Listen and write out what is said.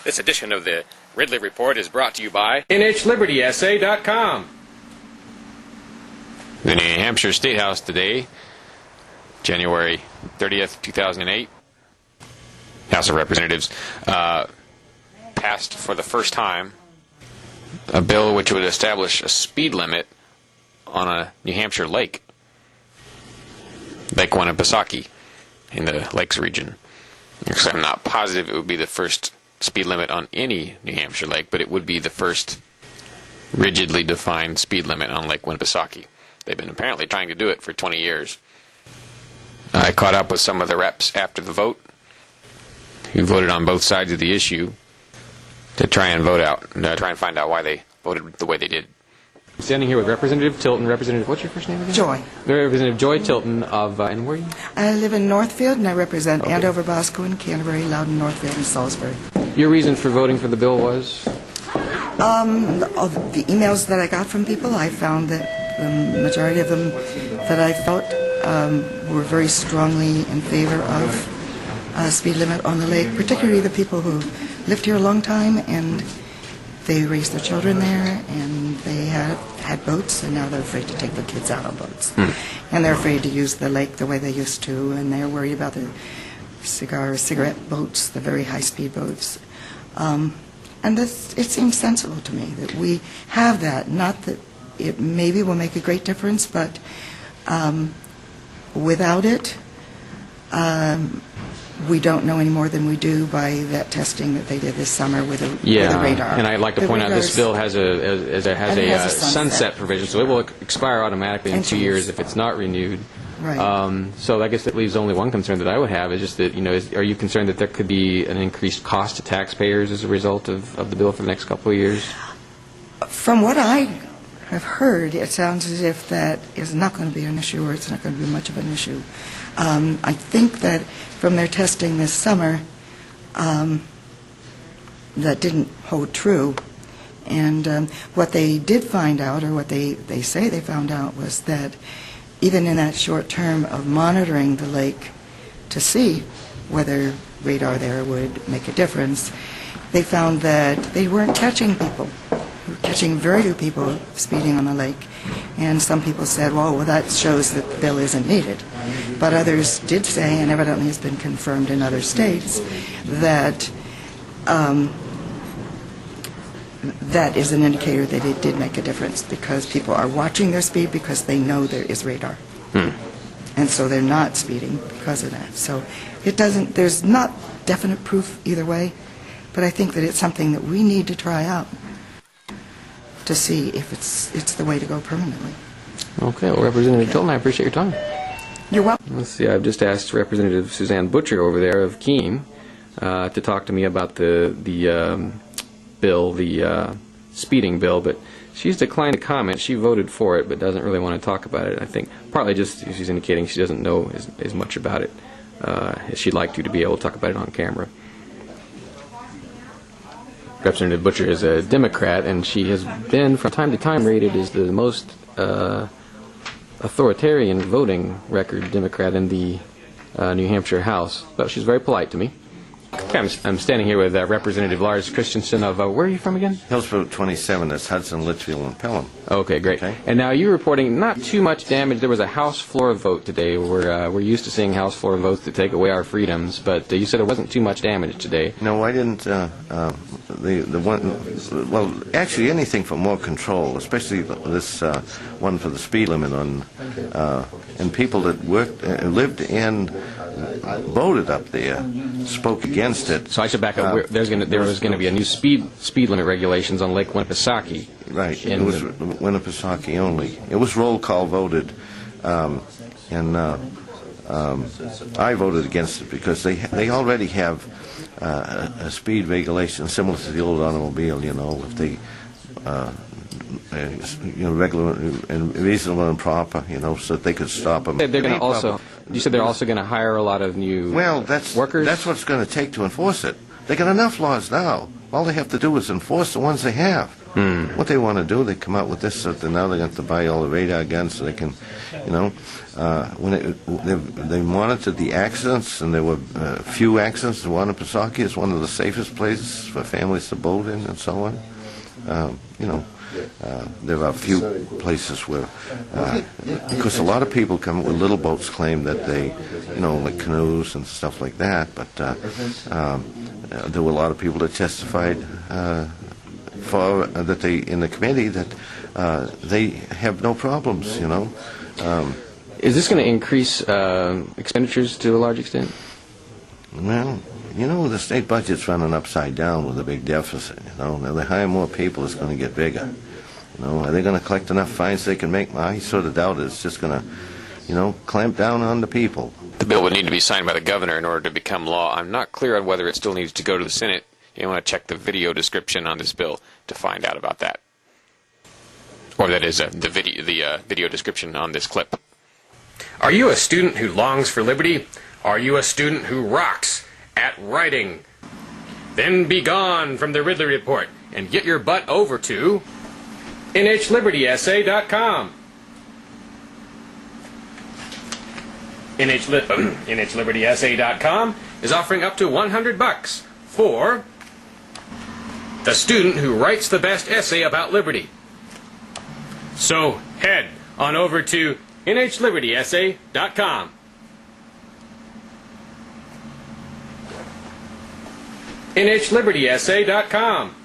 This edition of the Ridley Report is brought to you by NHLibertySA.com. The New Hampshire State House today, January 30th, 2008. House of Representatives passed for the first time a bill which would establish a speed limit on a New Hampshire lake, Lake Winnipesaukee, in the Lakes region. I'm not positive it would be the first speed limit on any New Hampshire lake, but it would be the first rigidly defined speed limit on Lake Winnipesaukee. They've been apparently trying to do it for 20 years. I caught up with some of the reps after the vote who voted on both sides of the issue to try and try and find out why they voted the way they did. Standing here with Representative Tilton. Representative, what's your first name again? Joy. Representative Joy Tilton of, and where are you? I live in Northfield, and I represent Andover, Bosco, and Canterbury, Loudon, Northfield, and Salisbury. Your reason for voting for the bill was? The emails that I got from people, I found that the majority of them that I felt were very strongly in favor of a speed limit on the lake, particularly the people who lived here a long time and they raised their children there, and they had boats, and now they're afraid to take their kids out on boats. And they're afraid to use the lake the way they used to, and they're worried about the cigarette boats, the very high-speed boats. And it seems sensible to me that we have that. Not that it maybe will make a great difference, but without it, we don't know any more than we do by that testing that they did this summer with the radar. And I'd like to point out this bill has a sunset provision, so it will expire automatically in 2 years if it's not renewed. Right. So I guess that leaves only one concern that I would have, is just that, are you concerned that there could be an increased cost to taxpayers as a result of the bill for the next couple of years? From what I have heard, it sounds as if that is not going to be an issue, or it's not going to be much of an issue. I think that from their testing this summer, that didn't hold true. And what they did find out, or what they say they found out, was that even in that short term of monitoring the lake to see whether radar there would make a difference, they found that they weren't catching people. They were catching very few people speeding on the lake. And some people said, well, that shows that the bill isn't needed. But others did say, and evidently has been confirmed in other states, that that is an indicator that it did make a difference, because people are watching their speed because they know there is radar. And so they're not speeding because of that. So there's not definite proof either way, but I think that it's something that we need to try out to see if it's the way to go permanently. Okay, well, Representative Tilton, I appreciate your time. You're welcome. Let's see, I've just asked Representative Suzanne Butcher over there of Keene to talk to me about the bill, the speeding bill, but she's declined to comment. She voted for it, but doesn't really want to talk about it. I think partly just she's indicating she doesn't know as much about it as she'd like to be able to talk about it on camera. Representative Butcher is a Democrat, and she has been, from time to time, rated as the most authoritarian voting record Democrat in the New Hampshire House. But she's very polite to me. Okay, I'm standing here with Representative Lars Christensen of, where are you from again? Hillsborough 27, that's Hudson, Litchfield, and Pelham. Okay, great. Okay. And now you're reporting not too much damage. There was a House floor vote today. We're used to seeing House floor votes to take away our freedoms, but you said there wasn't too much damage today. No, I didn't. Well, actually anything for more control, especially this one for the speed limit on, and people that worked, lived and voted up there spoke against it. So I should back up. There was going to be a new speed limit regulations on Lake Winnipesaukee. Right. It was Winnipesaukee only. It was roll call voted, and I voted against it because they already have a speed regulation similar to the old automobile. If they regular and reasonable and proper, so that they could stop them. They're going to also. You said they're also going to hire a lot of new workers? That's what it's going to take to enforce it. They got enough laws now. All they have to do is enforce the ones they have. What they want to do, they come out with this, so now they're going to buy all the radar guns so they can, when they monitored the accidents, and there were few accidents. Winnipesaukee is one of the safest places for families to boat in and so on. There are a few places where, because a lot of people come with little boats, claim that they, like canoes and stuff like that, but there were a lot of people that testified that they, in the committee, that they have no problems, Is this going to increase expenditures to a large extent? Well, the state budget's running upside down with a big deficit, Now they hire more people, it's going to get bigger. Are they going to collect enough fines they can make? I sort of doubt it. It's just going to, clamp down on the people. The bill would need to be signed by the governor in order to become law. I'm not clear on whether it still needs to go to the Senate. You want to check the video description on this bill to find out about that. Or that is the video description on this clip. Are you a student who longs for liberty? Are you a student who rocks at writing? Then be gone from the Ridley Report and get your butt over to nhlibertyessay.com. nhlibertyessay.com is offering up to $100 for the student who writes the best essay about liberty. So head on over to nhlibertyessay.com. nhlibertyessay.com.